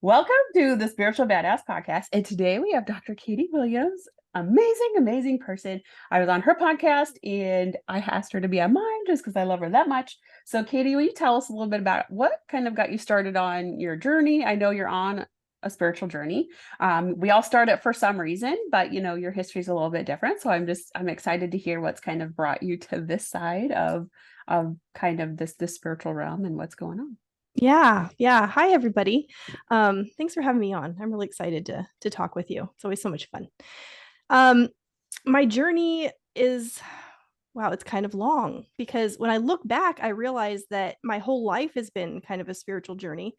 Welcome to the Spiritual Badass Podcast. And today we have Dr. Katie Williams, amazing person. I was on her podcast and I asked her to be on mine just because I love her that much. So, Katie, will you tell us a little bit about what kind of got you started on your journey? I know you're on a spiritual journey. We all start it for some reason, but your history is a little bit different. So I'm excited to hear what's kind of brought you to this side of kind of this spiritual realm and what's going on. Yeah. Hi, everybody. Thanks for having me on. I'm really excited to talk with you. It's always so much fun. Um, my journey is, wow, it's kind of long because when I look back, I realize that my whole life has been kind of a spiritual journey.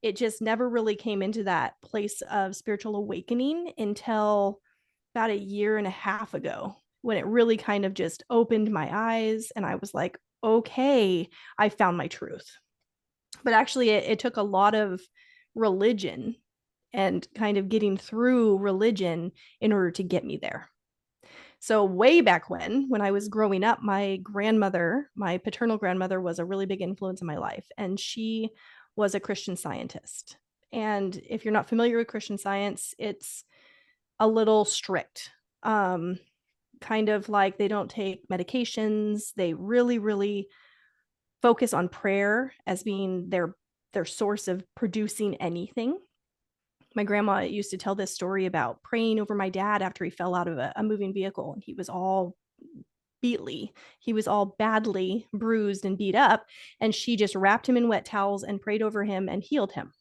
It just never really came into that place of spiritual awakening until about a year and a half ago, when it really kind of just opened my eyes and I was like, okay, I found my truth. But actually, it took a lot of religion and kind of getting through religion in order to get me there. So way back when I was growing up, my grandmother, my paternal grandmother, was a really big influence in my life, and she was a Christian Scientist. And if you're not familiar with Christian Science, it's a little strict. Kind of like they don't take medications. They really focus on prayer as being their source of producing anything. My grandma used to tell this story about praying over my dad after he fell out of a moving vehicle, and he was all beatly. He was all badly bruised and beat up, and she just wrapped him in wet towels and prayed over him and healed him.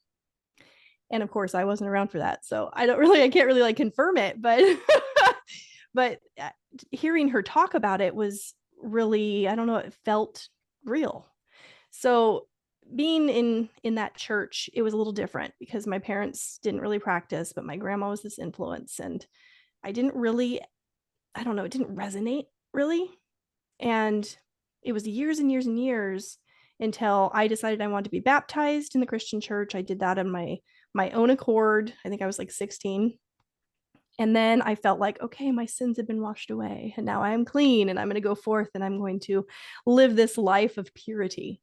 And of course, I wasn't around for that, so I can't really like confirm it, but but hearing her talk about it was really, I don't know, it felt real. So being in that church, it was a little different because my parents didn't really practice, but my grandma was this influence, and I didn't really, I don't know, it didn't resonate really. And it was years and years and years until I decided I wanted to be baptized in the Christian church. I did that on my own accord. I think I was like 16. And then I felt like, okay, my sins have been washed away and now I am clean and I'm going to go forth and I'm going to live this life of purity.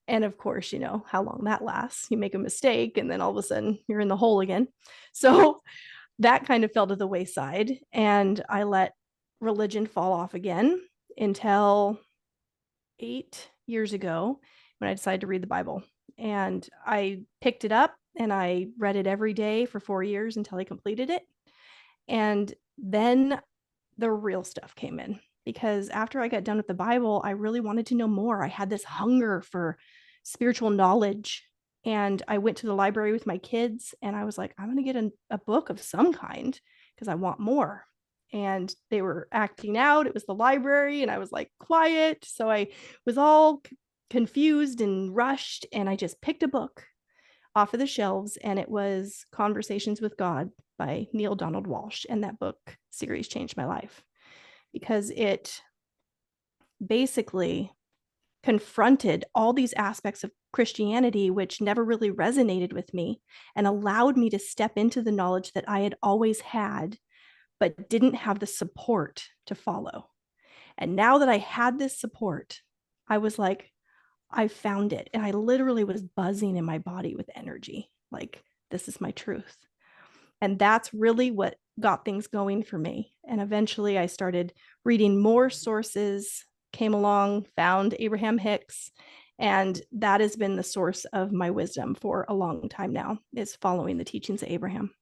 And of course, you know how long that lasts. You make a mistake and then all of a sudden you're in the hole again. So that kind of fell to the wayside and I let religion fall off again until 8 years ago when I decided to read the Bible. And I picked it up and I read it every day for 4 years until I completed it. And then the real stuff came in because after I got done with the Bible, I really wanted to know more. I had this hunger for spiritual knowledge. And I went to the library with my kids and I was like, I'm going to get a book of some kind because I want more. And they were acting out. It was the library and I was like quiet. So I was all confused and rushed. And I just picked a book off of the shelves and it was Conversations with God by Neil Donald Walsh. And that book series changed my life because it basically confronted all these aspects of Christianity, which never really resonated with me, and allowed me to step into the knowledge that I had always had, but didn't have the support to follow. And now that I had this support, I was like, I found it. And I literally was buzzing in my body with energy. Like, this is my truth. And that's really what got things going for me. And eventually I started reading more sources, came along, found Abraham Hicks. And that has been the source of my wisdom for a long time now, is following the teachings of Abraham.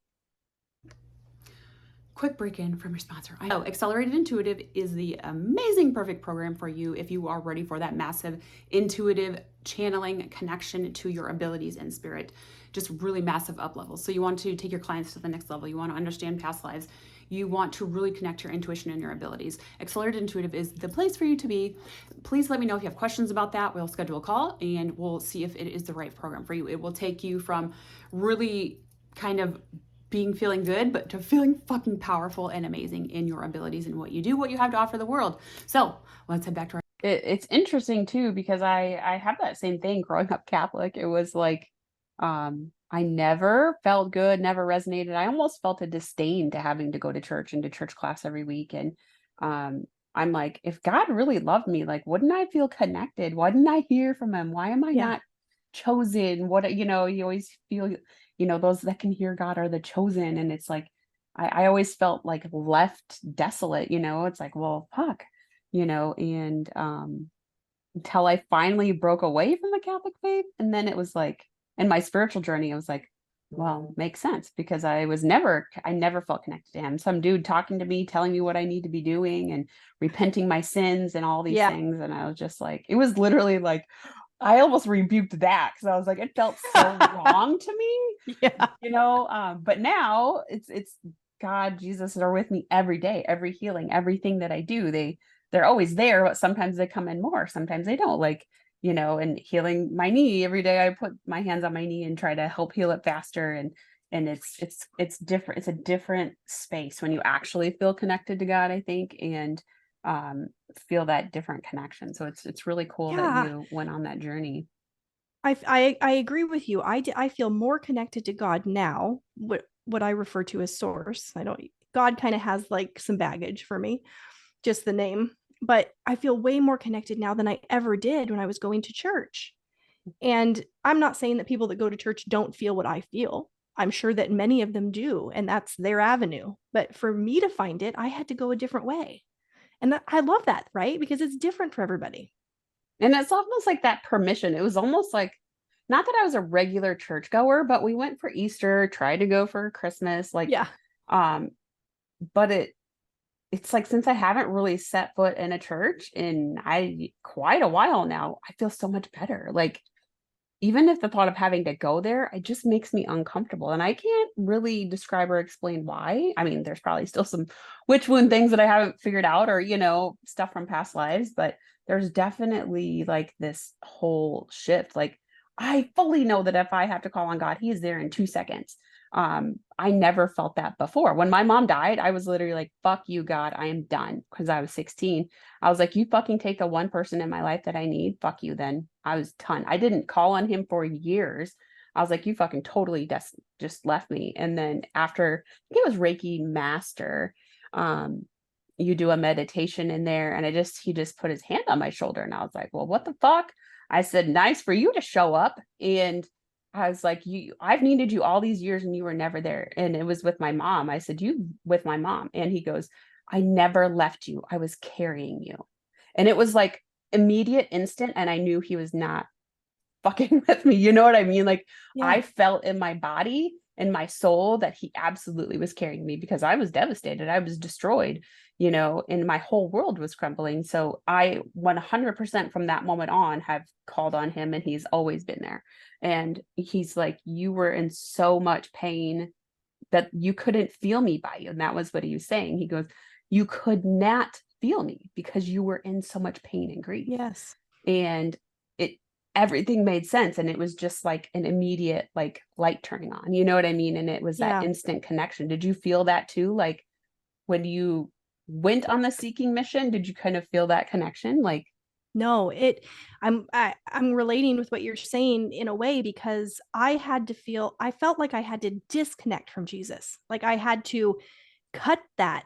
Quick break in from your sponsor. I know Accelerated Intuitive is the amazing, perfect program for you if you are ready for that massive intuitive channeling connection to your abilities and spirit. Just really massive up levels. So you want to take your clients to the next level. You want to understand past lives. You want to really connect your intuition and your abilities. Accelerated Intuitive is the place for you to be. Please let me know if you have questions about that. We'll schedule a call and we'll see if it is the right program for you. It will take you from really kind of feeling good, but to feeling fucking powerful and amazing in your abilities and what you do, what you have to offer the world. So let's head back to our. It's interesting too, because I have that same thing growing up Catholic. It was like, I never felt good, never resonated. I almost felt a disdain to having to go to church and to church class every week. And, I'm like, if God really loved me, like, wouldn't I feel connected? Why didn't I hear from him? Why am I Yeah. not chosen, what, you always feel, those that can hear God are the chosen. And it's like, I always felt like left desolate, it's like, well, fuck, and until I finally broke away from the Catholic faith. And then it was like, in my spiritual journey, I was like, well, makes sense, because I never felt connected to him. Some dude talking to me, telling me what I need to be doing and repenting my sins and all these Yeah. things. And I was just like, it was literally like, I almost rebuked that, because I was like, it felt so wrong to me, Yeah. but now it's God, Jesus are with me every day, every healing, everything that I do. They're always there, but sometimes they come in more, sometimes they don't. Like, and healing my knee every day, I put my hands on my knee and try to help heal it faster. And it's different. It's a different space when you actually feel connected to God, I think, and feel that different connection. So it's really cool that Yeah. you went on that journey. I agree with you. I feel more connected to God now, what I refer to as source. I don't God kind of has like some baggage for me, just the name, but I feel way more connected now than I ever did when I was going to church. And I'm not saying that people that go to church don't feel what I feel. I'm sure that many of them do, and that's their avenue. But for me to find it, I had to go a different way. And I love that, right? Because it's different for everybody. And it's almost like that permission. It was almost like, not that I was a regular churchgoer, but we went for Easter, tried to go for Christmas, like, Yeah. um, but it's like, since I haven't really set foot in a church in I quite a while now, I feel so much better. Like, even if the thought of having to go there, it just makes me uncomfortable. And I can't really describe or explain why. I mean, there's probably still some witch wound things that I haven't figured out, or, stuff from past lives, but there's definitely like this whole shift. Like, I fully know that if I have to call on God, he is there in 2 seconds. I never felt that before. When my mom died, I was literally like, fuck you, God, I am done. Because I was 16. I was like, you fucking take the one person in my life that I need. Fuck you then. I was done. I didn't call on him for years. I was like, you fucking totally just left me. And then after, I think it was Reiki Master, um, you do a meditation in there. And he just put his hand on my shoulder. And I was like, well, what the fuck? I said, nice for you to show up. And I was like, I've needed you all these years and you were never there. And it was with my mom. I said, you with my mom. And he goes, I never left you. I was carrying you. And it was like immediate, instant. And I knew he was not fucking with me. You know what I mean? Like, Yeah. I felt in my body and my soul that he absolutely was carrying me, because I was devastated. I was destroyed, and my whole world was crumbling. So I 100% from that moment on have called on him, and he's always been there. And he's like, you were in so much pain that you couldn't feel me by you. And that was what he was saying. He goes, you could not feel me because you were in so much pain and grief. Yes. And it everything made sense. And it was just like an immediate like light turning on. You know what I mean? And it was that Yeah. instant connection. Did you feel that too? Like, when you went on the seeking mission, did you kind of feel that connection? Like, No, I'm relating with what you're saying in a way, because I felt like I had to disconnect from Jesus. Like I had to cut that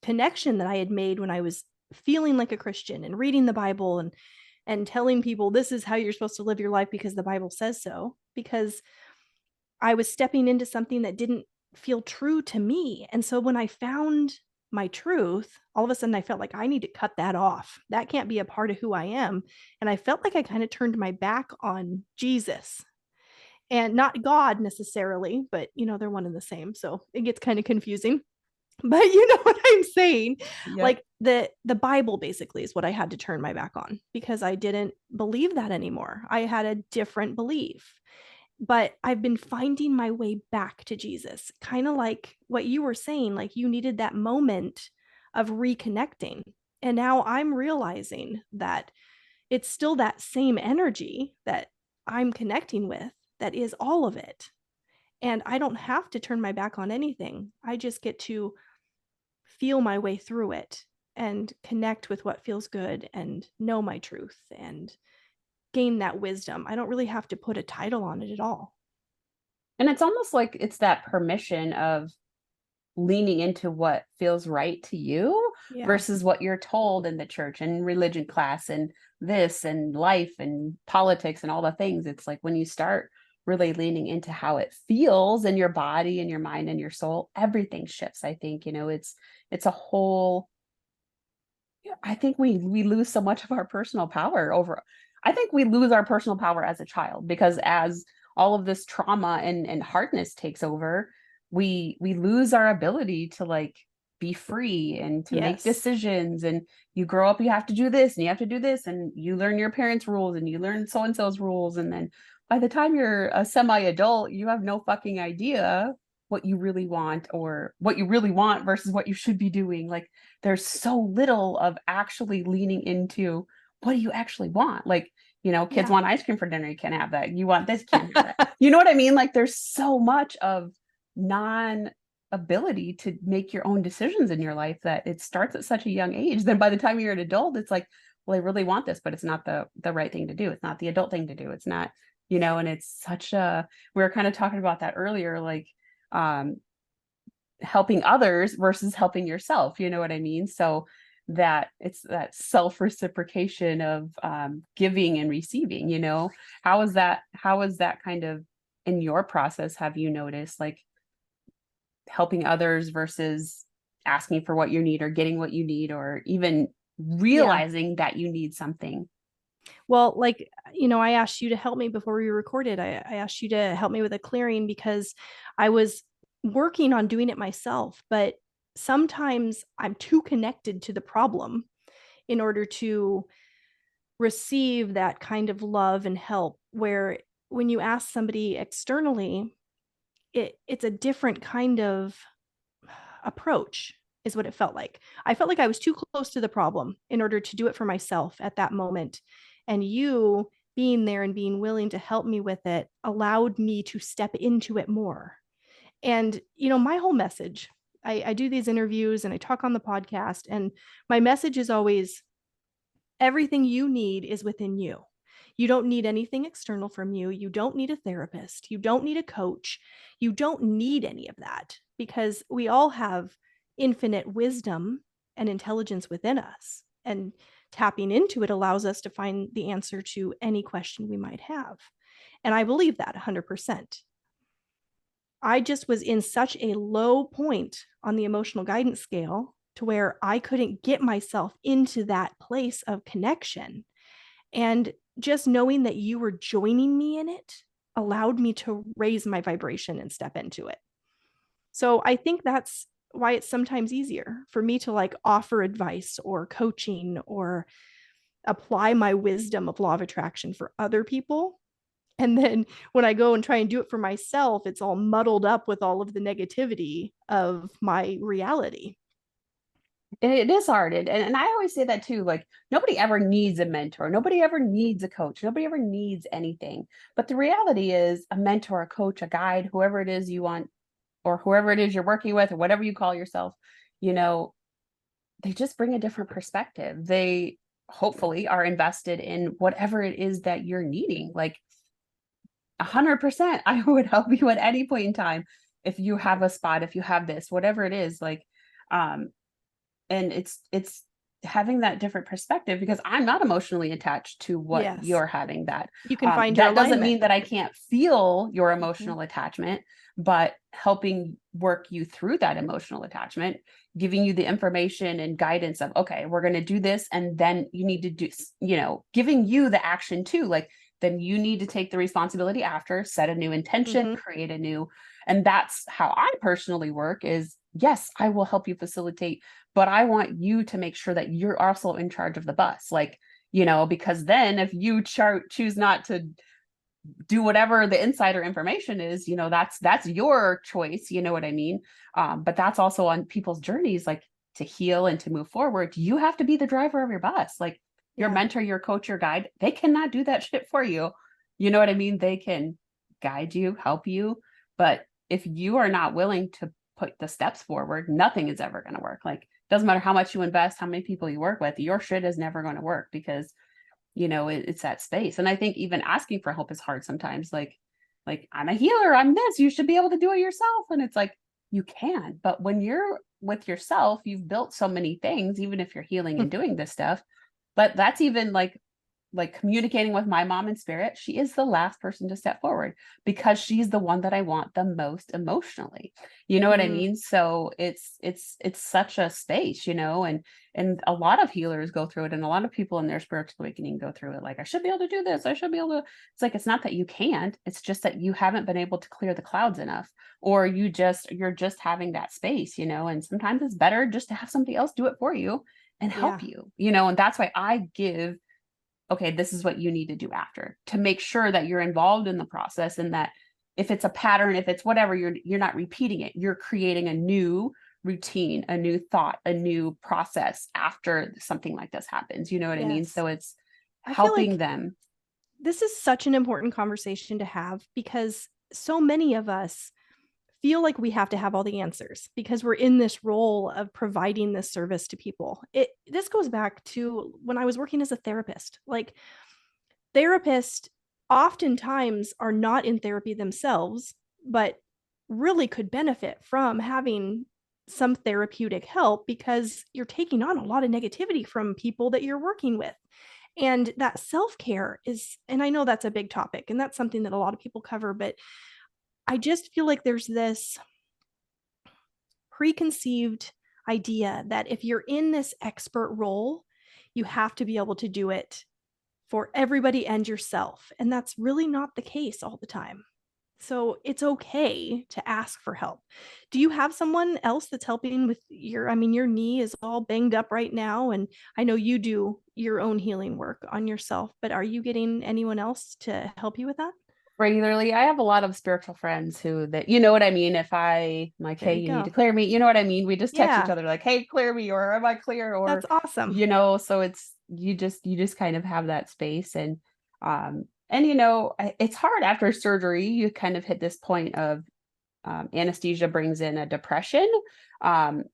connection that I had made when I was feeling like a Christian and reading the Bible and telling people this is how you're supposed to live your life because the Bible says so, because I was stepping into something that didn't feel true to me. And so when I found my truth, all of a sudden I felt like I need to cut that off. That can't be a part of who I am. And I felt like I kind of turned my back on Jesus, and not God necessarily, but they're one and the same. So it gets kind of confusing. But you know what I'm saying? yep. Like the Bible basically is what I had to turn my back on, because I didn't believe that anymore. I had a different belief. But I've been finding my way back to Jesus, kind of like what you were saying, like you needed that moment of reconnecting. And now I'm realizing that it's still that same energy that I'm connecting with that is all of it. And I don't have to turn my back on anything. I just get to feel my way through it and connect with what feels good and know my truth and gain that wisdom. I don't really have to put a title on it at all. And it's almost like it's that permission of leaning into what feels right to you. Yeah. versus what you're told in the church and religion class and this and life and politics and all the things. It's like when you start really leaning into how it feels in your body and your mind and your soul, everything shifts. I think, it's a whole, I think we lose so much of our personal power over. I think we lose our personal power as a child because as all of this trauma and hardness takes over, we lose our ability to like be free and to make Yes. decisions. And you grow up, you have to do this and you have to do this, and you learn your parents' rules and you learn so and so's rules, and then by the time you're a semi-adult, you have no fucking idea what you really want or what you really want versus what you should be doing. Like there's so little of actually leaning into what do you actually want? Like, kids Yeah. want ice cream for dinner. You can't have that. You want this, can't have that. You know what I mean? Like there's so much of non ability to make your own decisions in your life that it starts at such a young age. Then by the time you're an adult, it's like, well, I really want this, but it's not the right thing to do. It's not the adult thing to do. It's not, and it's such a, we were kind of talking about that earlier, like um helping others versus helping yourself, you know what I mean? So that it's that self-reciprocation of giving and receiving. How is that kind of in your process? Have you noticed like helping others versus asking for what you need or getting what you need or even Yeah. realizing that you need something? Well, like, I asked you to help me before we recorded. I asked you to help me with a clearing because I was working on doing it myself, but sometimes I'm too connected to the problem in order to receive that kind of love and help. Where when you ask somebody externally, it's a different kind of approach, is what it felt like. I felt like I was too close to the problem in order to do it for myself at that moment. And you being there and being willing to help me with it allowed me to step into it more. And, my whole message, I do these interviews and I talk on the podcast, and my message is always everything you need is within you. You don't need anything external from you. You don't need a therapist. You don't need a coach. You don't need any of that because we all have infinite wisdom and intelligence within us. And tapping into it allows us to find the answer to any question we might have. And I believe that 100%. I just was in such a low point on the emotional guidance scale to where I couldn't get myself into that place of connection. And just knowing that you were joining me in it allowed me to raise my vibration and step into it. So I think that's why it's sometimes easier for me to like offer advice or coaching or apply my wisdom of law of attraction for other people. And then when I go and try and do it for myself, it's all muddled up with all of the negativity of my reality. It is hard. And I always say that too. Like, nobody ever needs a mentor. Nobody ever needs a coach. Nobody ever needs anything. But the reality is, a mentor, a coach, a guide, whoever it is you want, or whoever it is you're working with, or whatever you call yourself, you know, they just bring a different perspective. They hopefully are invested in whatever it is that you're needing. Like, 100%, I would help you at any point in time if you have a spot, if you have this, whatever it is. Like, um, and it's having that different perspective because I'm not emotionally attached to what Yes. you're having. That You can find your that doesn't alignment. mean that I can't feel your Mhm. emotional attachment, but helping work you through that emotional attachment, giving you the information and guidance of, okay, we're going to do this, and then you need to do, giving you the action too. Like, then you need to take the responsibility after, set a new intention, Mhm. create a new. And that's how I personally work. Is yes, I will help you facilitate, but I want you to make sure that you're also in charge of the bus. Like, because then if you choose not to do whatever the insider information is, that's your choice. You know what I mean? But that's also on people's journeys, like to heal and to move forward. You have to be the driver of your bus. Like your Yeah. mentor, your coach, your guide, they cannot do that shit for you. You know what I mean? They can guide you, help you. But if you are not willing to put the steps forward, nothing is ever going to work. Like, doesn't matter how much you invest, how many people you work with, your shit is never going to work because it's that space. And I think even asking for help is hard sometimes. Like I'm a healer, I'm this, you should be able to do it yourself. And it's like, you can, but when you're with yourself, you've built so many things, even if you're healing and doing this stuff. But that's even like communicating with my mom in spirit. She is the last person to step forward because she's the one that I want the most emotionally. You know what I Mm, mean? So it's such a space, and a lot of healers go through it, and a lot of people in their spiritual awakening go through it. Like, I should be able to do this. I should be able to. It's like, it's not that you can't. It's just that you haven't been able to clear the clouds enough, or you're just having that space, and sometimes it's better just to have somebody else do it for you and yeah. help you, and that's why I give, okay, this is what you need to do after, to make sure that you're involved in the process, and that if it's a pattern, if it's whatever, you're not repeating it. You're creating a new routine, a new thought, a new process after something like this happens. You know what I mean? Yes. So it's I feel helping like them. this is such an important conversation to have because so many of us feel like we have to have all the answers because we're in this role of providing this service to people. This goes back to when I was working as a therapist. Like, therapists oftentimes are not in therapy themselves, but really could benefit from having some therapeutic help because you're taking on a lot of negativity from people that you're working with. And that self-care is, and I know that's a big topic and that's something that a lot of people cover, but I just feel like there's this preconceived idea that if you're in this expert role, you have to be able to do it for everybody and yourself. And that's really not the case all the time. So it's okay to ask for help. Do you have someone else that's helping with your knee is all banged up right now. And I know you do your own healing work on yourself, but are you getting anyone else to help you with that? Regularly, I have a lot of spiritual friends who, that, you know what I mean, if I'm like, There hey, you you need go. to clear me, you know what I mean, we just text each Yeah, other like, hey, clear me, or am I clear, that's or awesome. so it's, you just kind of have that space. And it's hard after surgery. You kind of hit this point of, anesthesia brings in a depression,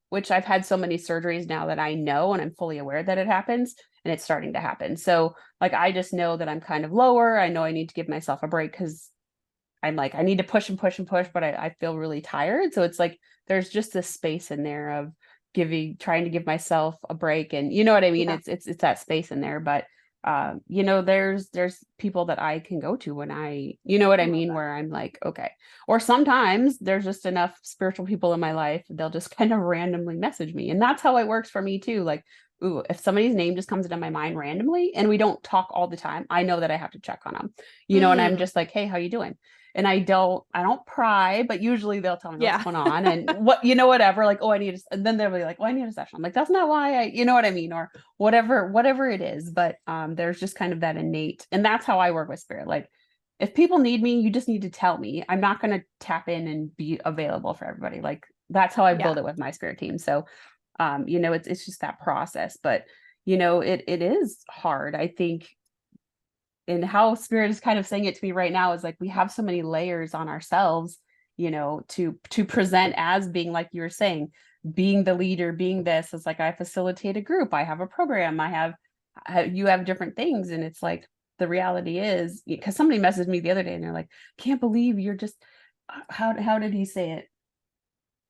which I've had so many surgeries now that I know, and I'm fully aware that it happens, and it's starting to happen. So like, I just know that I'm kind of lower. I know I need to give myself a break because I'm like, I need to push and push and push, but I feel really tired. So it's like, there's just this space in there of trying to give myself a break. And you know what I mean? Yeah, It's that space in there. But there's people that I can go to when you know what I I love mean, that. where I'm like, okay. Or sometimes there's just enough spiritual people in my life, they'll just kind of randomly message me. And that's how it works for me too. Like, ooh, if somebody's name just comes into my mind randomly and we don't talk all the time, I know that I have to check on them, and I'm Mm, just like, hey, how you doing? And I don't pry, but usually they'll tell me what's yeah. going on and whatever, like, oh, and then they'll be like, oh, I need a session. I'm like, that's not why you know what I mean, or whatever it is. But there's just kind of that innate, and that's how I work with spirit. Like, if people need me, you just need to tell me. I'm not going to tap in and be available for everybody. Like, that's how I Yeah. build it with my spirit team. So, it's just that process. But it is hard, I think. And how spirit is kind of saying it to me right now is like, we have so many layers on ourselves, to present as being, like you were saying, being the leader, being this is like, I facilitate a group, I have a program, you have different things. And it's like, the reality is, because somebody messaged me the other day and they're like, can't believe you're just, how did he say it?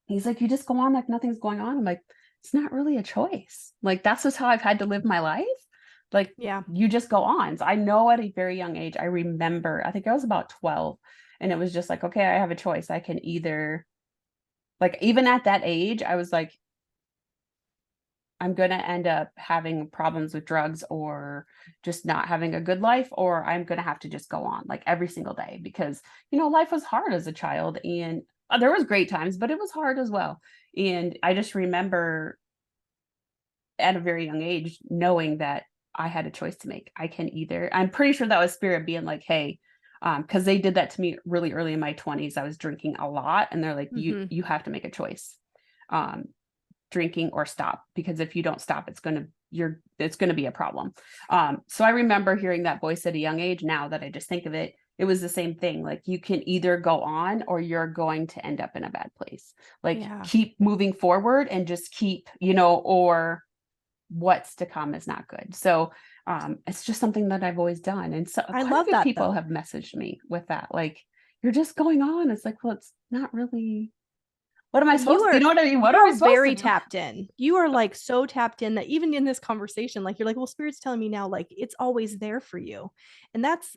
He's like, you just go on like nothing's going on. I'm like, it's not really a choice. Like, that's just how I've had to live my life. Like, Yeah. you just go on. So I know at a very young age, I remember, I think I was about 12, and it was just like, okay, I have a choice. I can either, like, even at that age, I was like, I'm going to end up having problems with drugs, or just not having a good life, or I'm going to have to just go on like every single day, because, life was hard as a child, and there was great times, but it was hard as well. And I just remember at a very young age knowing that I had a choice to make. I'm pretty sure that was spirit being like, hey, because they did that to me really early in my 20s. I was drinking a lot, and they're like, you Hmm. you have to make a choice. Um, Drinking or stop, because if you don't stop, it's gonna be a problem. So I remember hearing that voice at a young age. Now that I just think of it, it was the same thing. Like, you can either go on, or you're going to end up in a bad place. Like, Yeah. keep moving forward and just keep, or what's to come is not good. So it's just something that I've always done. And so I quite a love few that people though. have messaged me with that, like, you're just going on. It's like, well, it's not really, What am I And you supposed to, you know what I mean? What you am I are supposed to very do? tapped in. You are like so tapped in that even in this conversation, like you're like, well, Spirit's telling me now, like it's always there for you. And that's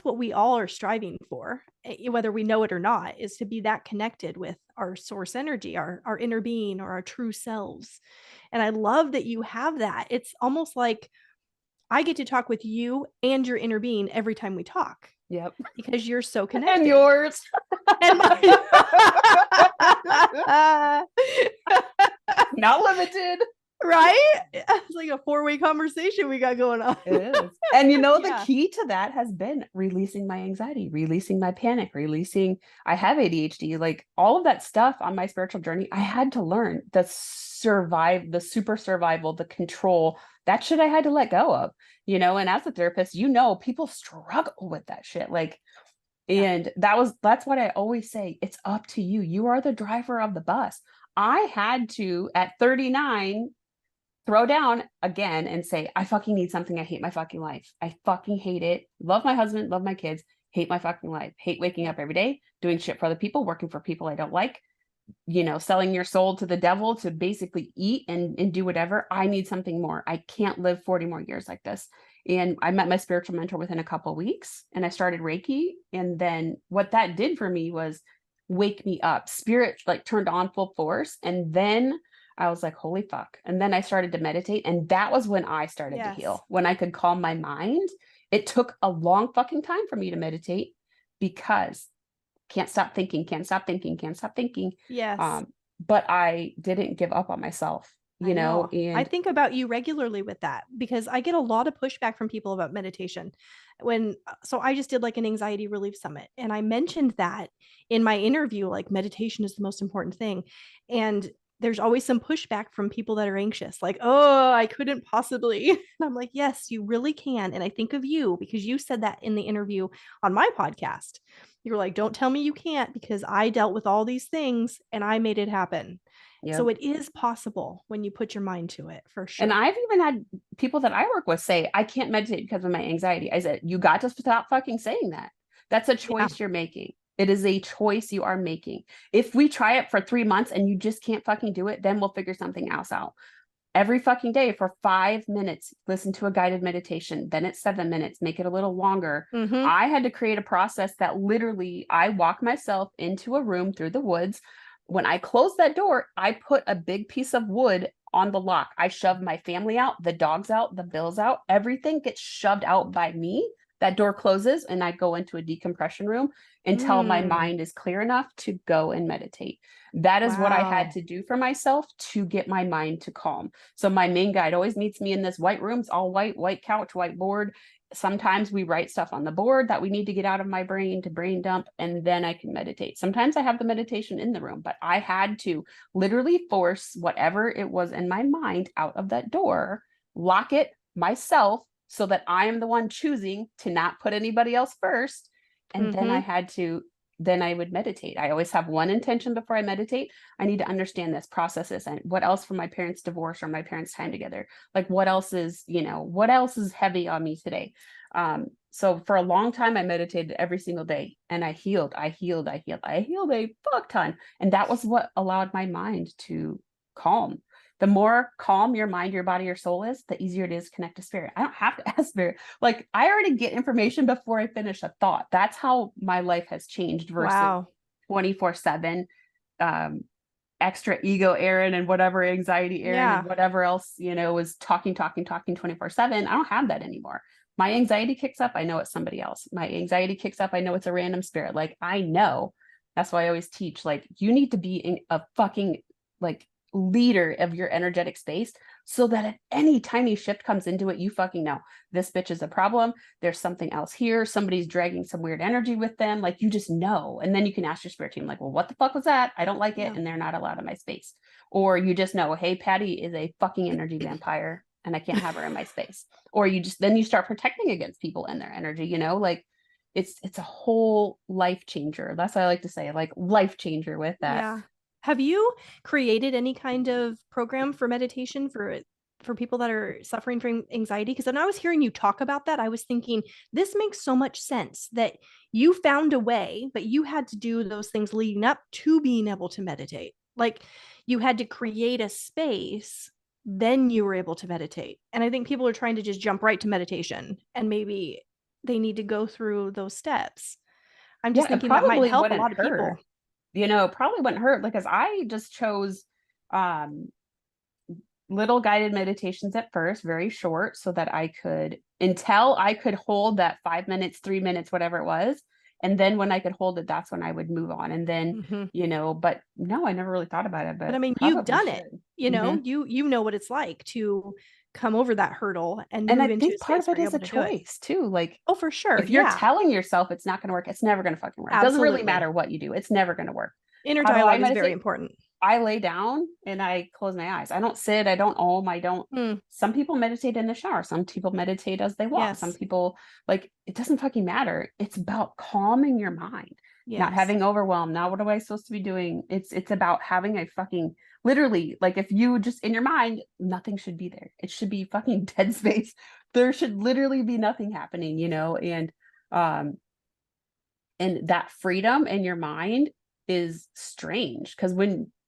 what we all are striving for, whether we know it or not, is to be that connected with our source energy, our inner being, or our true selves. And I love that you have that. It's almost like I get to talk with you and your inner being every time we talk Yep. because you're so And connected. yours. And Not limited. right? It's like a four-way conversation we got going on. It is. And you know, the Yeah. key to that has been releasing my anxiety, releasing my panic, I have ADHD, like all of that stuff on my spiritual journey. I had to learn the super survival, the control, that shit I had to let go of, and as a therapist, people struggle with that shit. Like, Yeah. and that's what I always say. It's up to you. You are the driver of the bus. I had to, at 39, throw down again and say, I fucking need something. I hate my fucking life. I fucking hate it. Love my husband, love my kids, hate my fucking life. Hate waking up every day, doing shit for other people, working for people I don't like, selling your soul to the devil to basically eat and do whatever. I need something more. I can't live 40 more years like this. And I met my spiritual mentor within a couple of weeks and I started Reiki. And then what that did for me was wake me up. Spirit like turned on full force. And then I was like, holy fuck. And then I started to meditate. And that was when I started to Yes. heal, when I could calm my mind. It took a long fucking time for me to meditate because can't stop thinking, can't stop thinking, can't stop thinking. Yes. But I didn't give up on myself, I know. I and think about you regularly with that because I get a lot of pushback from people about meditation. So I just did like an anxiety relief summit and I mentioned that in my interview, like meditation is the most important thing. And there's always some pushback from people that are anxious, like, oh, I couldn't possibly. And I'm like, yes, you really can. And I think of you because you said that in the interview on my podcast. You were like, don't tell me you can't because I dealt with all these things and I made it happen. yeah. So it is possible when you put your mind to it, for And sure. I've even had people that I work with say, I can't meditate because of my anxiety. I said, you got to stop fucking saying that. That's a Yeah. choice you're making. It is a choice you are making. If we try it for 3 months and you just can't fucking do it, then we'll figure something else out. Every fucking day for 5 minutes, listen to a guided meditation. Then it's 7 minutes, make it a little longer. Mm-hmm. I had to create a process that literally I walk myself into a room through the woods. When I close that door, I put a big piece of wood on the lock. I shove my family out, the dogs out, the bills out, everything gets shoved out by me. That door closes and I go into a decompression room until my mind is clear enough to go and meditate. That is what I had Wow. to do for myself to get my mind to calm. So my main guide always meets me in this white room. It's all white, white couch, white board. Sometimes we write stuff on the board that we need to get out of my brain to brain dump, and then I can meditate. Sometimes I have the meditation in the room, but I had to literally force whatever it was in my mind out of that door, lock it myself so that I am the one choosing to not put anybody else first. And then then I would meditate. I always have one intention before I meditate. I need to understand this, process this, and what else from my parents' divorce or my parents' time together. Like what else is heavy on me today? So for a long time, I meditated every single day and I healed a fuck ton. And that was what allowed my mind to calm. The more calm your mind, your body, your soul is, the easier it is to connect to spirit. I don't have to ask spirit. Like I already get information before I finish a thought. That's how my life has changed versus Wow. 24/7 extra ego Aaron and whatever anxiety Aaron and whatever else, was talking 24/7. I don't have that anymore. My anxiety kicks up, I know it's somebody else. My anxiety kicks up, I know it's a random spirit. Like I know. That's why I always teach, like, you need to be in a fucking like leader of your energetic space so that if any tiny shift comes into it, you fucking know this bitch is a problem. There's something else here. Somebody's dragging some weird energy with them. Like you just know. And then you can ask your spirit team, like, well, what the fuck was that? I don't like it. And they're not allowed in my space. Or you just know, hey, Patty is a fucking energy vampire and I can't have her in my space. Or then you start protecting against people and their energy, like it's a whole life changer. That's what I like to say, like life changer with that. Yeah. Have you created any kind of program for meditation for people that are suffering from anxiety? Because when I was hearing you talk about that, I was thinking this makes so much sense that you found a way, but you had to do those things leading up to being able to meditate. Like you had to create a space, then you were able to meditate. And I think people are trying to just jump right to meditation, and maybe they need to go through those steps. I'm just Yeah, it thinking that might probably help a wouldn't lot of hurt. people. It probably wouldn't hurt because I just chose um little guided meditations at first, very short, so that I could, until I could hold that 5 minutes, 3 minutes, whatever it was. And then when I could hold it, that's when I would move on. And then, Mhm. but no, I never really thought about it, But I but mean, you've probably done it. should. You know, Hmm. you know what it's like to come over that hurdle and And I move into a think part space of it where you're is a able to do it. choice too. Like, Oh, for sure. if you're Yeah, telling yourself it's not going to work, it's never going to fucking work. It doesn't really absolutely. matter what you do. It's never going to work. Inner How do I dialogue is very meditate? important. I lay down and I close my eyes. I don't sit, I don't I don't. Mm, Some people meditate in the shower. Some people meditate as they walk. Some yes. people, like, it doesn't fucking matter. It's about calming your mind, not Yes. having overwhelm. Now, what am I supposed to be doing? It's about having a fucking, literally, like, if you just in your mind, nothing should be there. It should be fucking dead space. There should literally be nothing happening, um and that freedom in your mind is strange because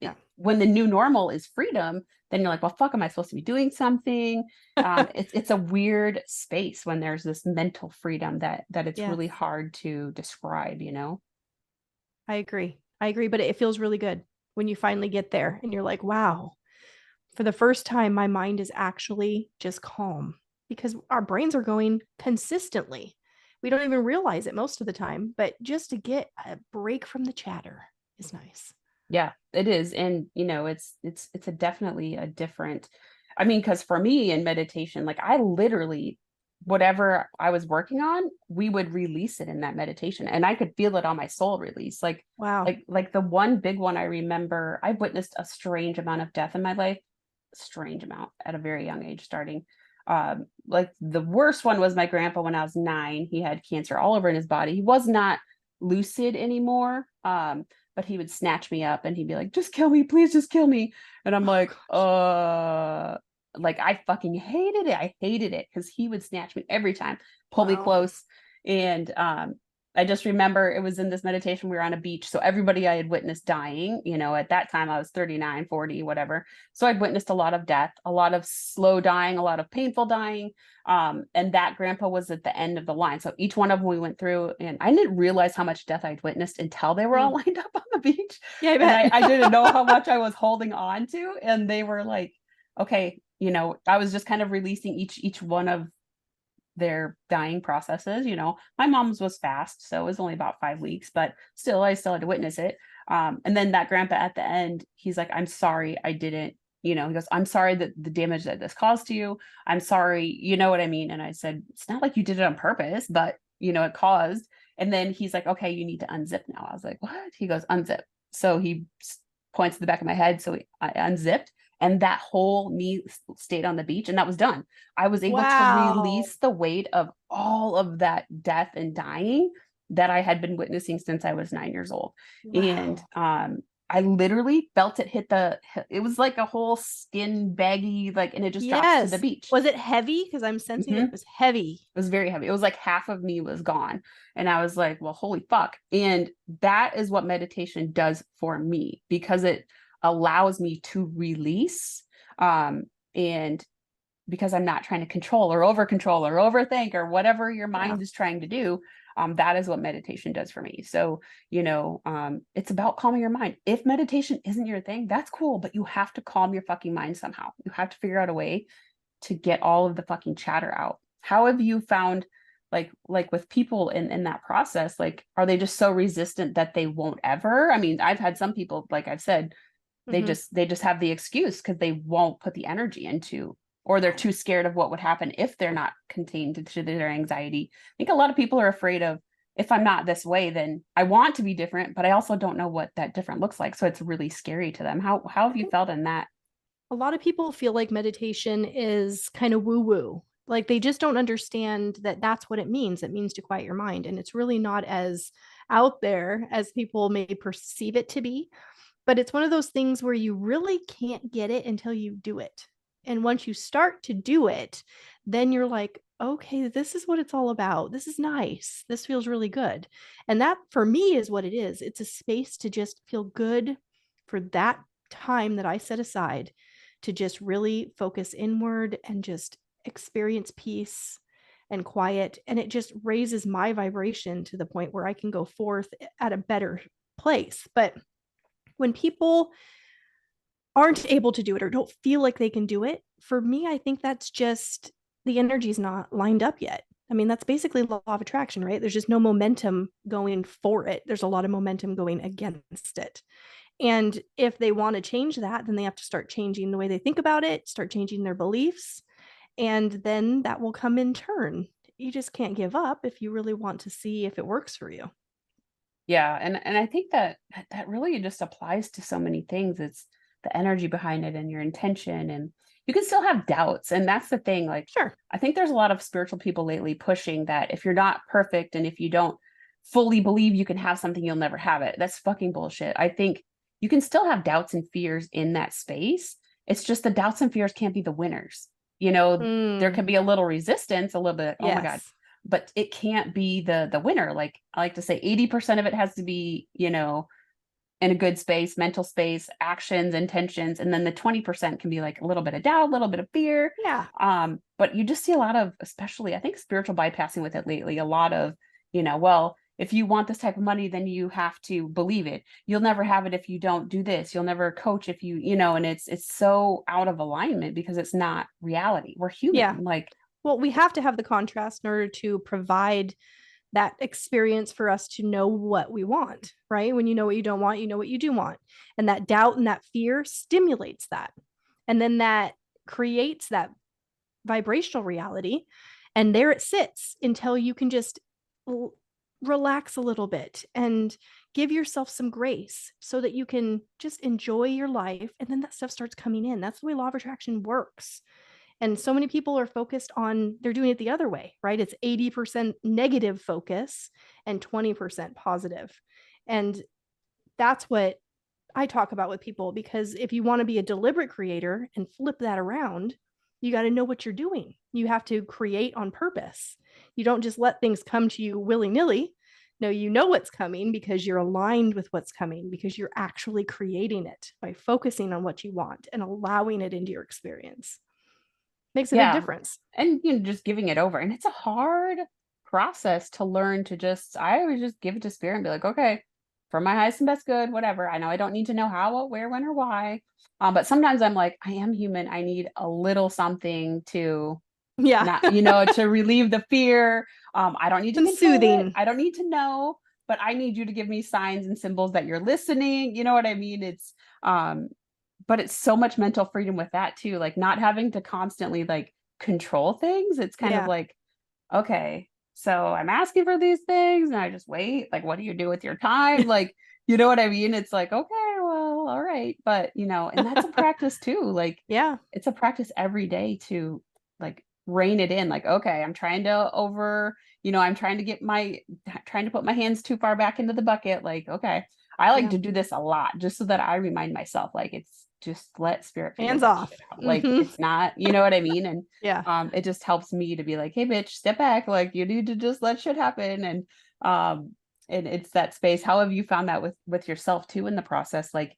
Yeah. when the new normal is freedom, then you're like, well, fuck, am I supposed to be doing something? It's a weird space when there's this mental freedom that it's Yes. really hard to describe. I agree. I agree, but it feels really good when you finally get there and you're like, wow, for the first time, my mind is actually just calm, because our brains are going consistently. We don't even realize it most of the time, but just to get a break from the chatter is nice. Yeah, it is. And it's a definitely a different, I mean, because for me in meditation, like, I literally, whatever I was working on, we would release it in that meditation. And I could feel it on my soul release. Like Wow. like the one big one I remember, I witnessed a strange amount of death in my life, strange amount at a very young age starting. Like, the worst one was my grandpa when I was 9. He had cancer all over in his body. He was not lucid anymore. But he would snatch me up and he'd be like, just kill me, please, just kill me. And I'm Oh, like, gosh. like, I fucking hated it. I hated it because he would snatch me every time, pull me Wow. close. And I just remember it was in this meditation, we were on a beach. So everybody I had witnessed dying, at that time I was 39, 40, whatever. So I'd witnessed a lot of death, a lot of slow dying, a lot of painful dying. And that grandpa was at the end of the line. So each one of them we went through, and I didn't realize how much death I'd witnessed until they were all Mm. lined up on the beach. Yeah, I And bet. I didn't know how much I was holding on to. And they were like, okay, I was just kind of releasing each one of their dying processes. My mom's was fast, so it was only about 5 weeks, but still, I still had to witness it. And then that grandpa at the end, he's like, I'm sorry, I didn't, he goes, I'm sorry that the damage that this caused to you. I'm sorry, you know what I mean? And I said, it's not like you did it on purpose, but it caused. And then he's like, okay, you need to unzip now. I was like, what? He goes, unzip. So he points to the back of my head. So I unzipped, and that whole me stayed on the beach, and that was done. I was able to Wow. release the weight of all of that death and dying that I had been witnessing since I was 9 years old. And Wow. I literally felt it hit it was like a whole skin baggy, like, and it just drops to the Yes. beach. Was it heavy? Because I'm sensing it Mhm. was heavy. It was very heavy. It was like half of me was gone. And I was like, well, holy fuck. And that is what meditation does for me, because it allows me to release. And because I'm not trying to control or over control or overthink or whatever your Yeah. mind is trying to do. That is what meditation does for me. So, it's about calming your mind. If meditation isn't your thing, that's cool, but you have to calm your fucking mind somehow. You have to figure out a way to get all of the fucking chatter out. How have you found, like with people in that process, like, are they just so resistant that they won't ever? I mean, I've had some people, like I've said, they Hmm. just have the excuse because they won't put the energy into, or they're too scared of what would happen if they're not contained to their anxiety. I think a lot of people are afraid of, if I'm not this way, then I want to be different, but I also don't know what that different looks like. So it's really scary to them. How I have you think felt in that? a lot of people feel like meditation is kind of woo woo. Like they just don't understand that that's what it means. It means to quiet your mind. And it's really not as out there as people may perceive it to be. But it's one of those things where you really can't get it until you do it. And once you start to do it, then you're like, okay, this is what it's all about. This is nice. This feels really good. And that for me is what it is. It's a space to just feel good for that time that I set aside to just really focus inward and just experience peace and quiet. And it just raises my vibration to the point where I can go forth at a better place. But when people aren't able to do it or don't feel like they can do it, for me, I think that's just the energy's not lined up yet. I mean, that's basically law of attraction, right? There's just no momentum going for it. There's a lot of momentum going against it. And if they want to change that, then they have to start changing the way they think about it, start changing their beliefs, and then that will come in turn. You just can't give up if you really want to see if it works for you. Yeah, and I think that really just applies to so many things. It's the energy behind it and your intention, and you can still have doubts. And that's the thing. Like, Sure. I think there's a lot of spiritual people lately pushing that if you're not perfect and if you don't fully believe you can have something, you'll never have it. That's fucking bullshit. I think you can still have doubts and fears in that space. It's just the doubts and fears can't be the winners. There Mm, can be a little resistance, a little bit, oh my God, yes. but it can't be the winner. Like I like to say 80% of it has to be, in a good space, mental space, actions, intentions, and then the 20% can be like a little bit of doubt, a little bit of fear. Yeah. But you just see a lot of, especially I think spiritual bypassing with it lately, a lot of, well, if you want this type of money, then you have to believe it. You'll never have it if you don't do this. You'll never coach if and it's so out of alignment because it's not reality. We're Yeah. human. Like, Well, we have to have the contrast in order to provide that experience for us to know what we want, right? When you know what you don't want, you know what you do want. And that doubt and that fear stimulates that. And then that creates that vibrational reality. And there it sits until you can just relax a little bit and give yourself some grace so that you can just enjoy your life. And then that stuff starts coming in. That's the way law of attraction works. And so many people are focused on, they're doing it the other way, right? It's 80% negative focus and 20% positive. And that's what I talk about with people, because if you want to be a deliberate creator and flip that around, you got to know what you're doing. You have to create on purpose. You don't just let things come to you willy nilly. No, you know what's coming because you're aligned with what's coming, because you're actually creating it by focusing on what you want and allowing it into your experience. Makes a big yeah. difference. And just giving it over. And it's a hard process to learn to I always just give it to spirit and be like, okay, for my highest and best good, whatever. I know I don't need to know how, what, where, when, or why. But sometimes I'm like, I am human. I need a little something to Yeah. not, to relieve the fear. I don't need to And control it. soothing. I don't need to know, but I need you to give me signs and symbols that you're listening. You know what I mean? Um, but it's so much mental freedom with that too, like not having to constantly like control things. It's kind of Yeah. like, okay, so I'm asking for these things and I just wait. Like, what do you do with your time? Like, you know what I mean? It's like, okay, well, all right. But, and that's a practice too. Like, Yeah. it's a practice every day to like rein it in. Like, okay, I'm trying to trying to put my hands too far back into the bucket. Like, okay, I like Yeah. to do this a lot just so that I remind myself, like, it's just let spirit figure Hands that off. shit out. Like, Mm-hmm. it's not, you know what I mean? And Yeah. it just helps me to be like, hey, bitch, step back. Like, you need to just let shit happen. Um, and it's that space. How have you found that with yourself too in the process? Like,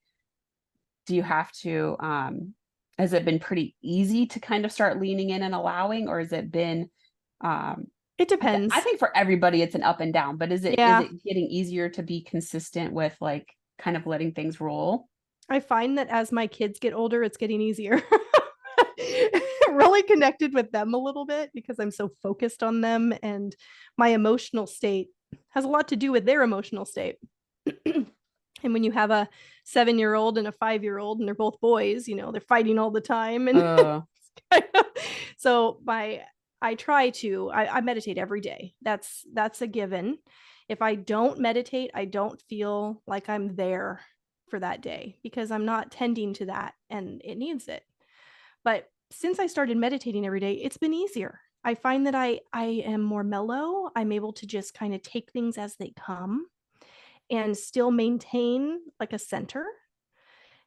do you have to, has it been pretty easy to kind of start leaning in and allowing, or has it been, um, It I depends. think for everybody it's an up and down, but is Yeah. it getting easier to be consistent with like kind of letting things roll? I find that as my kids get older, it's getting easier. Really connected with them a little bit because I'm so focused on them, and my emotional state has a lot to do with their emotional state. And when you have a 7-year-old and a 5-year-old and they're both boys, they're fighting all the time. And Uh, so I meditate every day. That's a given. If I don't meditate, I don't feel like I'm there for that day because I'm not tending to that and it needs it. But since I started meditating every day, it's been easier. I find that I am more mellow. I'm able to just kind of take things as they come and still maintain like a center,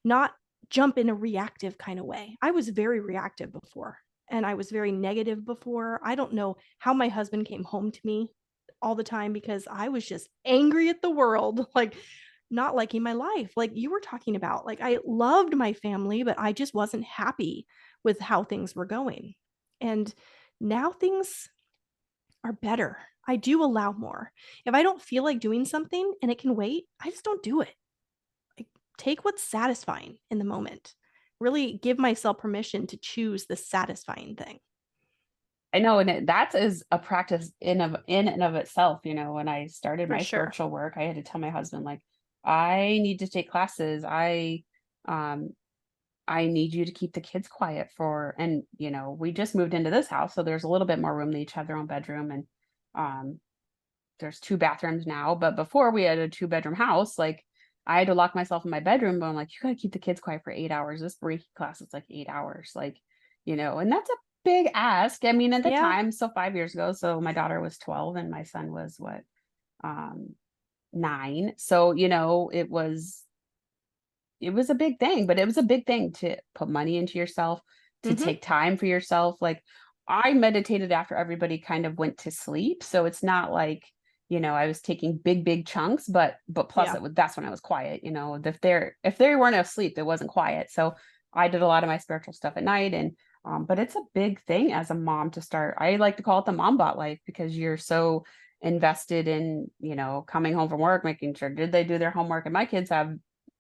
not jump in a reactive kind of way. I was very reactive before and I was very negative before. I don't know how my husband came home to me all the time because I was just angry at the world. Like, not liking my life. Like you were talking about, like I loved my family, but I just wasn't happy with how things were going. And now things are better. I do allow more. If I don't feel like doing something and it can wait, I just don't do it. Like take what's satisfying in the moment. Really give myself permission to choose the satisfying thing. I know, and that is a practice in and of itself. When I started For my sure. spiritual work, I had to tell my husband, like, I need to take classes. Um I need you to keep the kids quiet and we just moved into this house, so there's a little bit more room. They each have their own bedroom, and um there's 2 bathrooms now, but before we had a 2-bedroom house, like, I had to lock myself in my bedroom, but I'm like, "You gotta keep the kids quiet for 8 hours." This Reiki class is like 8 hours, like, and that's a big ask. I mean, at the Yeah. time, so 5 years ago, so my daughter was 12 and my son was what, um, 9. So, it was a big thing, but it was a big thing to put money into yourself, to Mm-hmm. take time for yourself. Like, I meditated after everybody kind of went to sleep, so it's not like, I was taking big, big chunks, but plus Yeah. that's when I was quiet. If they weren't asleep, it wasn't quiet. So I did a lot of my spiritual stuff at night, and but it's a big thing as a mom to start. I like to call it the mom bot life, because you're so invested in, coming home from work, making sure did they do their homework. And my kids have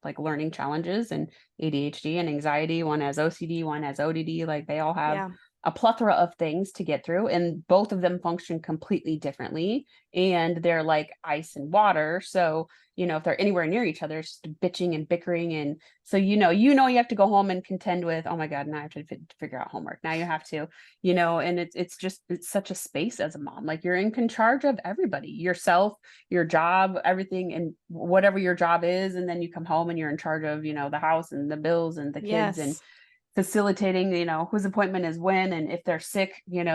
like learning challenges and ADHD and anxiety. One has OCD, one has ODD. Like, they all have Yeah. a plethora of things to get through, and both of them function completely differently. And they're like ice and water. So, if they're anywhere near each other, it's just bitching and bickering. And so, you have to go home and contend with, oh my God, now I have to figure out homework. Now you have to, and it's such a space as a mom. Like, you're in charge of everybody, yourself, your job, everything, and whatever your job is. And then you come home and you're in charge of, the house and the bills and the kids, and Yes. facilitating, whose appointment is when, and if they're sick, can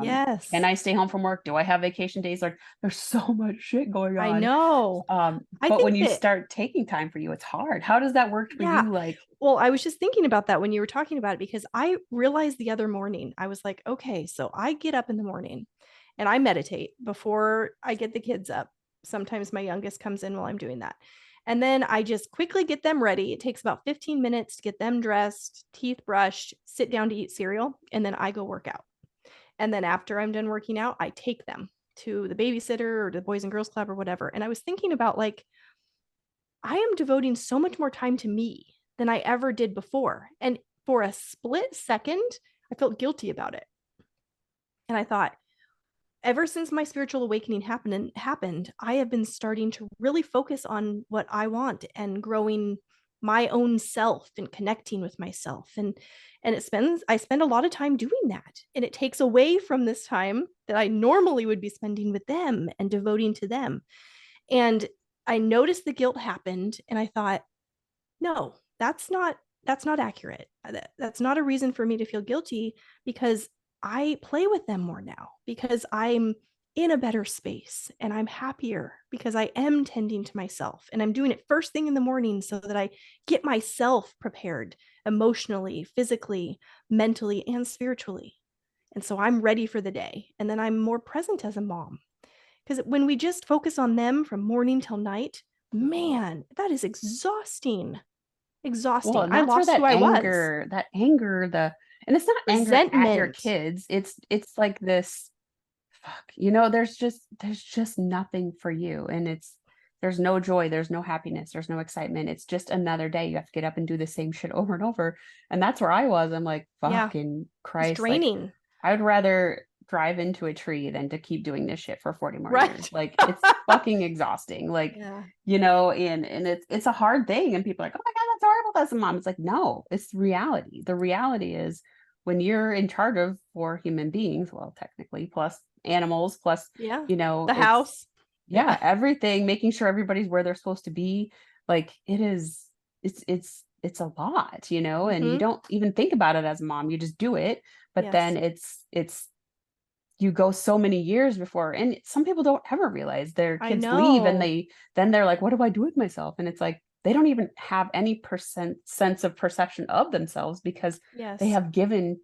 Yes. I stay home from work? Do I have vacation days? Like, there's so much shit going I on. know. I But when think you that, start taking time for you, it's hard. How does that work for yeah. you? Like, Well, I was just thinking about that when you were talking about it because I realized the other morning, I was like, okay, so I get up in the morning and I meditate before I get the kids up. Sometimes my youngest comes in while I'm doing that. And then I just quickly get them ready. It takes about 15 minutes to get them dressed, teeth brushed, sit down to eat cereal, and then I go work out. And then after I'm done working out, I take them to the babysitter or to the Boys and Girls Club or whatever. And I was thinking about like, I am devoting so much more time to me than I ever did before. And for a split second, I felt guilty about it. And I thought, ever since my spiritual awakening happened, I have been starting to really focus on what I want and growing my own self and connecting with myself. And I spend a lot of time doing that. And it takes away from this time that I normally would be spending with them and devoting to them. And I noticed the guilt happened and I thought, no, that's not accurate. That's not a reason for me to feel guilty because I play with them more now because I'm in a better space and I'm happier because I am tending to myself and I'm doing it first thing in the morning so that I get myself prepared emotionally, physically, mentally, and spiritually. And so I'm ready for the day. And then I'm more present as a mom. Because when we just focus on them from morning till night, man, that is exhausting. well, Exhausting. and I that's where lost who I was. that anger, and it's not anger at your Resentment. kids. It's like this, fuck, there's just nothing for you. And there's no joy, there's no happiness, there's no excitement. It's just another day. You have to get up and do the same shit over and over. And that's where I was. I'm like, Yeah, fucking it's Christ. Like, draining. I would rather drive into a tree than to keep doing this shit for 40 more years. Right. Like, it's fucking exhausting. Like, Yeah. and it's a hard thing. And people are like, oh my God, that's horrible as a mom. It's like, no, it's reality. The reality is, when you're in charge of 4 human beings, well, technically, plus animals, plus, Yeah. The it's, house. yeah, Yeah. everything, making sure everybody's where they're supposed to be. Like, it's a lot, and you Mm-hmm. don't even think about it as a mom. You just do it. But then Yes. it's you go so many years before, and some people don't ever realize their I kids leave, and know. they're like, what do I do with myself? And it's like, they don't even have any sense of perception of themselves, because they Yes. have given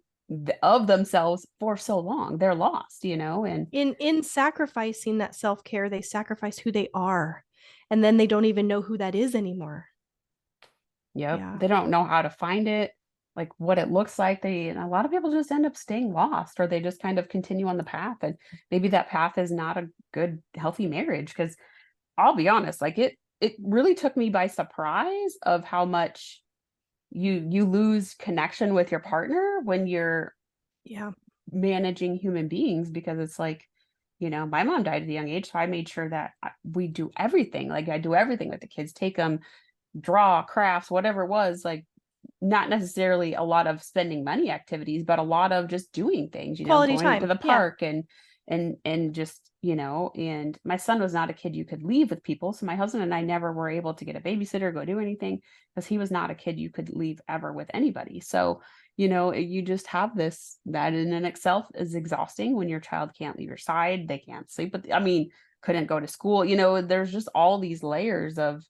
of themselves for so long. They're lost, and In sacrificing that self-care, they sacrifice who they are. And then they don't even know who that is anymore. Yep. Yeah. They don't know how to find it, like what it looks like. And a lot of people just end up staying lost, or they just kind of continue on the path. And maybe that path is not a good, healthy marriage. Because I'll be honest, like it really took me by surprise of how much you lose connection with your partner when you're Yeah. managing human beings, because it's like, my mom died at a young age, so I made sure that we do everything. Like I do everything with the kids, take them, draw, crafts, whatever it was, like not necessarily a lot of spending money activities, but a lot of just doing things, Quality going to time. the Yeah. park and just, and my son was not a kid you could leave with people. So my husband and I never were able to get a babysitter, go do anything, because he was not a kid you could leave ever with anybody. So, you just have this, that in and itself is exhausting when your child can't leave your side, they can't sleep with, I mean, couldn't go to school, there's just all these layers of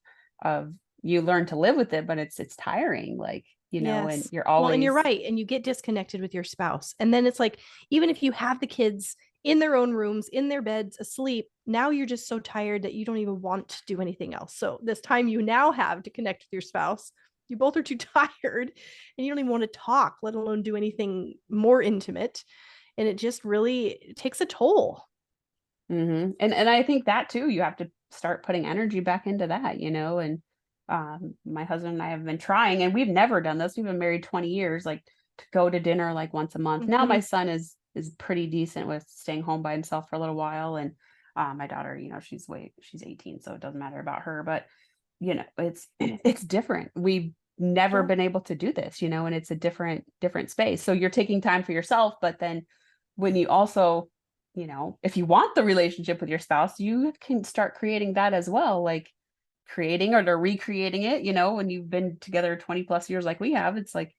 you learn to live with it, but it's tiring, like, and Yes. you're Well, and you're always. right. And you get disconnected with your spouse. And then it's like, even if you have the kids in their own rooms, in their beds, asleep, now you're just so tired that you don't even want to do anything else. So, this time you now have to connect with your spouse, you both are too tired and you don't even want to talk, let alone do anything more intimate. And it just really takes a toll. And I think that too, you have to start putting energy back into that, and my husband and I have been trying, and we've never done this. We've been married 20 years, like to go to dinner like once a month. Now Mm-hmm. my son is pretty decent with staying home by himself for a little while, and my daughter, she's 18, so it doesn't matter about her, but it's different. We've never Sure. been able to do this, and it's a different space. So you're taking time for yourself, but then when you also, if you want the relationship with your spouse, you can start creating that as well, like creating or recreating it, when you've been together 20 plus years like we have. It's like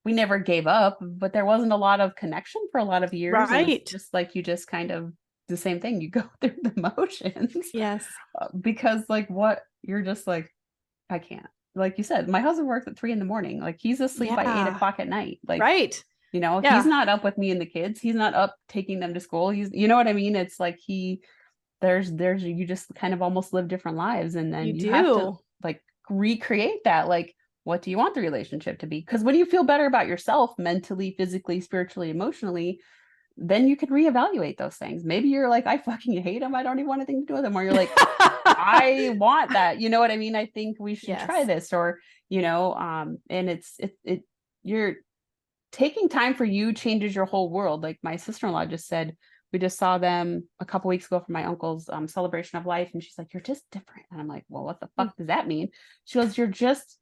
we never gave up, but there wasn't a lot of connection for a lot of years. And it's Right. just like you just kind of the same thing. You go through the motions Yes. because like what you're just like, I can't. Like you said, my husband works at 3 a.m. Like he's asleep by eight Yeah. o'clock at night. Like, Right. he's Yeah. not up with me and the kids. He's not up taking them to school. You know what I mean? It's like there's you just kind of almost live different lives, and You then you have to do. like recreate that. Like, what do you want the relationship to be? Because when you feel better about yourself mentally, physically, spiritually, emotionally, then you could reevaluate those things. Maybe you're like, I fucking hate him, I don't even want anything to do with him. Or you're like, I want that. You know what I mean? I think we should try Yes. this. Or, and you're taking time for you changes your whole world. Like my sister-in-law just said, we just saw them a couple weeks ago for my uncle's celebration of life. And she's like, you're just different. And I'm like, well, what the fuck does that mean? She goes, you're just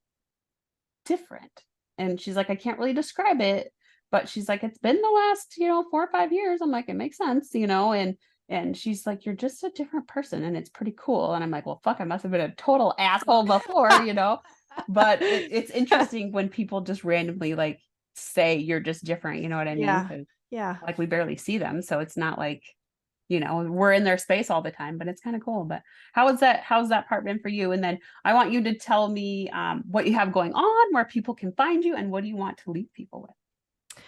different. And she's like, I can't really describe it, but she's like, it's been the last, 4 or 5 years. I'm like, it makes sense, and she's like, you're just a different person and it's pretty cool. And I'm like, well, fuck, I must have been a total asshole before, but it's interesting when people just randomly like say you're just different, you know what I mean? Yeah. Because Yeah. like we barely see them. So it's not like, we're in their space all the time, but it's kind of cool. But how's that part been for you? And then I want you to tell me what you have going on, where people can find you, and what do you want to leave people with?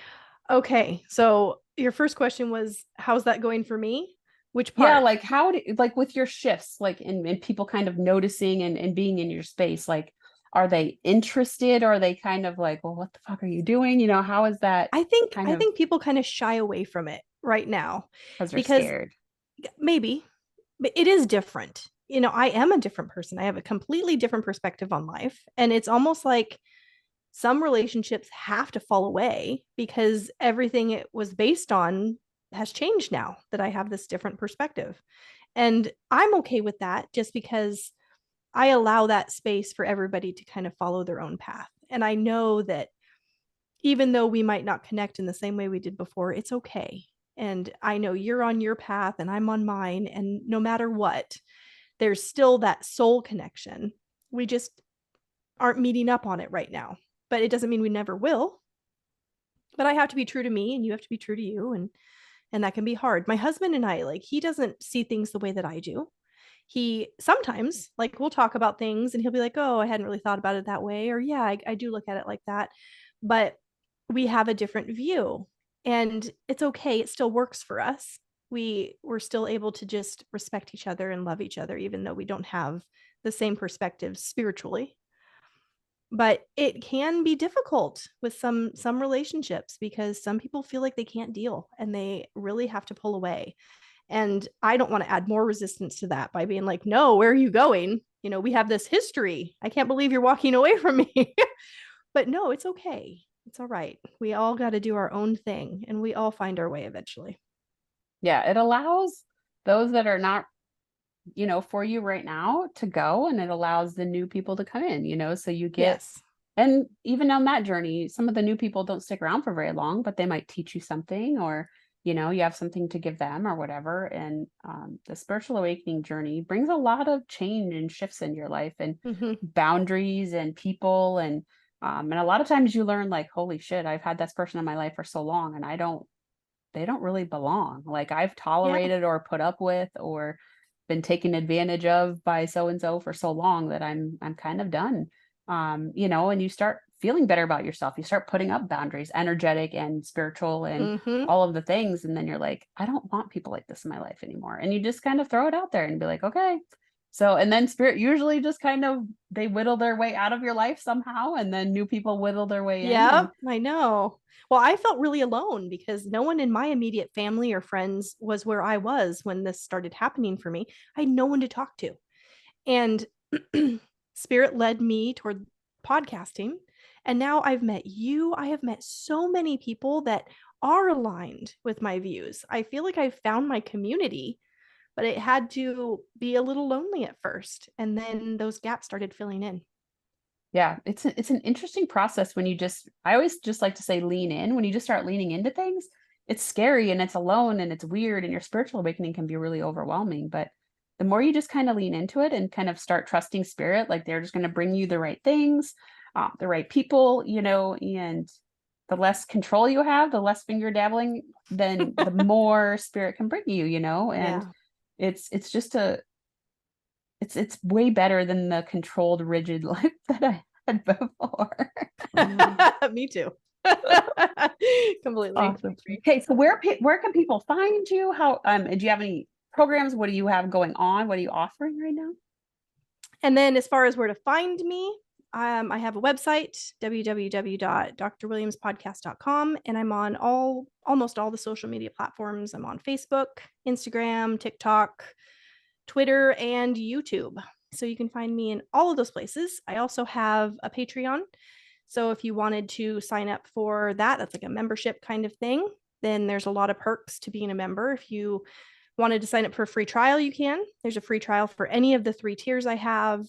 Okay. So your first question was, how's that going for me? Which Yeah, part? like like with your shifts, like and people kind of noticing and being in your space, like are they interested, or are they kind of like, well, what the fuck are you doing? How is that kind I of think people kind of shy away from it right now because they're because scared? maybe, but it is different. I am a different person. I have a completely different perspective on life. And it's almost like some relationships have to fall away because everything it was based on has changed now that I have this different perspective. And I'm okay with that just because I allow that space for everybody to kind of follow their own path. And I know that even though we might not connect in the same way we did before, it's okay. And I know you're on your path and I'm on mine. And no matter what, there's still that soul connection. We just aren't meeting up on it right now. But it doesn't mean we never will. But I have to be true to me and you have to be true to you. And that can be hard. My husband and I, like, he doesn't see things the way that I do. He sometimes, like, we'll talk about things and he'll be like, oh, I hadn't really thought about it that way. Or, yeah, I do look at it like that. But we have a different view and it's okay. It still works for us. We're still able to just respect each other and love each other, even though we don't have the same perspectives spiritually. But it can be difficult with some relationships because some people feel like they can't deal and they really have to pull away. And I don't want to add more resistance to that by being like, no, where are you going? You know, we have this history. I can't believe you're walking away from me. But no, it's okay. It's all right. We all got to do our own thing and we all find our way eventually. Yeah, it allows those that are not, for you right now to go, and it allows the new people to come in, so you get, Yes. and even on that journey, some of the new people don't stick around for very long, but they might teach you something, or, you have something to give them or whatever. And the spiritual awakening journey brings a lot of change and shifts in your life, and Mm-hmm. boundaries and people. And a lot of times you learn like, holy shit, I've had this person in my life for so long and they don't really belong. Like I've Yeah. tolerated or put up with or been taken advantage of by so and so for so long that I'm kind of done. And you start feeling better about yourself. You start putting up boundaries, energetic and spiritual and Mm-hmm. all of the things. And then you're like, I don't want people like this in my life anymore. And you just kind of throw it out there and be like, okay. So, and then spirit usually just kind of, they whittle their way out of your life somehow. And then new people whittle their way in. Yeah, And I know. Well, I felt really alone because no one in my immediate family or friends was where I was when this started happening for me. I had no one to talk to. And Spirit led me toward podcasting. And now I've met you. I have met so many people that are aligned with my views. I feel like I've found my community, but it had to be a little lonely at first. And then those gaps started filling in. yeah, it's an interesting process when I always just like to say lean in. When you just start leaning into things, it's scary and it's alone and it's weird and your spiritual awakening can be really overwhelming. But the more you just kind of lean into it and kind of start trusting spirit, like they're just going to bring you the right things, the right people, and the less control you have, the less finger dabbling, then the more spirit can bring you, and Yeah. it's just it's way better than the controlled, rigid life that I had before. Me too. Completely. Awesome. Okay, so where can people find you? How do you have any programs? What do you have going on? What are you offering right now? And then as far as where to find me, I have a website, www.drwilliamspodcast.com, and I'm on almost all the social media platforms. I'm on Facebook, Instagram, TikTok, Twitter, and YouTube. So you can find me in all of those places. I also have a Patreon. So if you wanted to sign up for that, that's like a membership kind of thing, then there's a lot of perks to being a member. If you wanted to sign up for a free trial, you can. There's a free trial for any of the 3 tiers I have.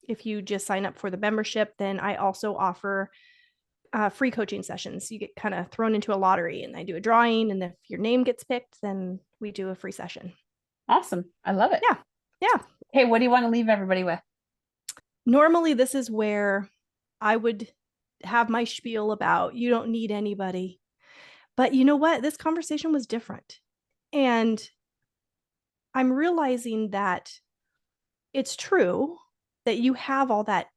If you just sign up for the membership, then I also offer free coaching sessions. You get kind of thrown into a lottery and I do a drawing. And if your name gets picked, then we do a free session. Awesome. I love it. Yeah. Yeah. Hey, what do you want to leave everybody with? Normally, this is where I would have my spiel about you don't need anybody. But you know what? This conversation was different. And I'm realizing that it's true that you have all that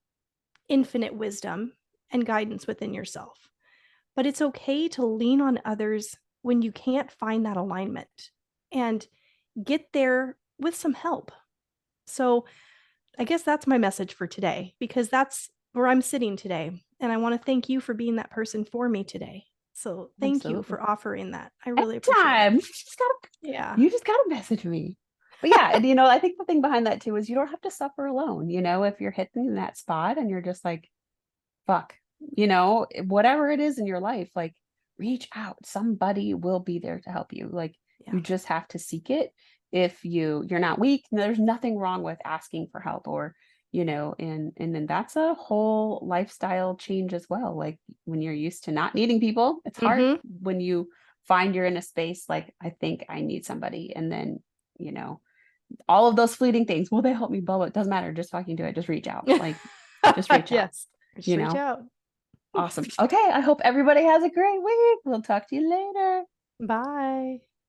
infinite wisdom and guidance within yourself. But it's okay to lean on others when you can't find that alignment and get there with some help. So I guess that's my message for today, because that's where I'm sitting today. And I want to thank you for being that person for me today. So thank you Absolutely. for offering that. I really appreciate Anytime. it. Yeah. You just gotta message me. But yeah, and I think the thing behind that too is you don't have to suffer alone. If you're hitting that spot and you're just like, fuck, whatever it is in your life, like reach out. Somebody will be there to help you. Like Yeah. you just have to seek it. If you're not weak, there's nothing wrong with asking for help, or and then that's a whole lifestyle change as well. Like when you're used to not needing people, it's hard Mm-hmm. when you find you're in a space like, I think I need somebody, and then you know all of those fleeting things, will they help me, blah blah, it doesn't matter, just fucking do it, just reach out, like just reach out. Yes. Just you reach know out. Awesome. Okay, I hope everybody has a great week. We'll talk to you later. Bye.